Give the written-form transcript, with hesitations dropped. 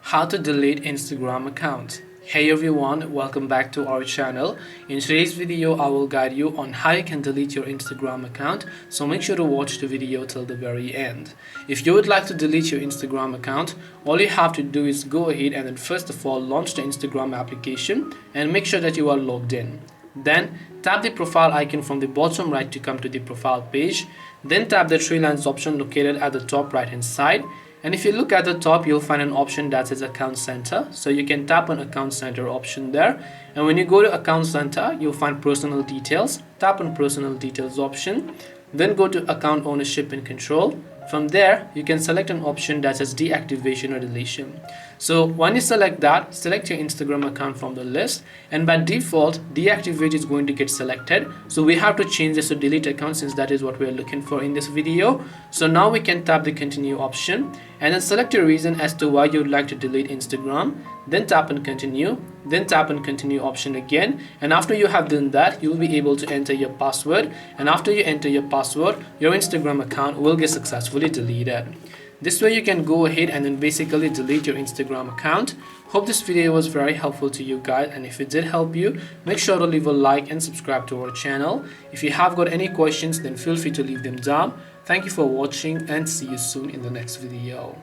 How to delete Instagram account. Hey everyone, welcome back to our channel. In today's video I will guide you on how you can delete your Instagram account, so make sure to watch the video till the very end. If you would like to delete your Instagram account, all you have to do is go ahead and then first of all launch the Instagram application and make sure that you are logged in. Then tap the profile icon from the bottom right to come to the profile page. Then tap the three lines option located at the top right hand side. And if you look at the top, you'll find an option that says Account Center. So you can tap on Account Center option there. And when you go to Account Center, you'll find Personal Details. Tap on Personal Details option. Then go to Account Ownership and Control. From there, you can select an option that says Deactivation or Deletion. So when you select that, select your Instagram account from the list, and by default, Deactivate is going to get selected. So we have to change this to Delete Account, since that is what we are looking for in this video. So now we can tap the Continue option and then select a reason as to why you would like to delete Instagram. Then tap on Continue. Then tap on Continue option again, and after you have done that, you will be able to enter your password, and after you enter your password, your Instagram account will get successfully deleted. This way you can go ahead and then basically delete your Instagram account. Hope this video was very helpful to you guys, and if it did help you, make sure to leave a like and subscribe to our channel. If you have got any questions, then feel free to leave them down. Thank you for watching and see you soon in the next video.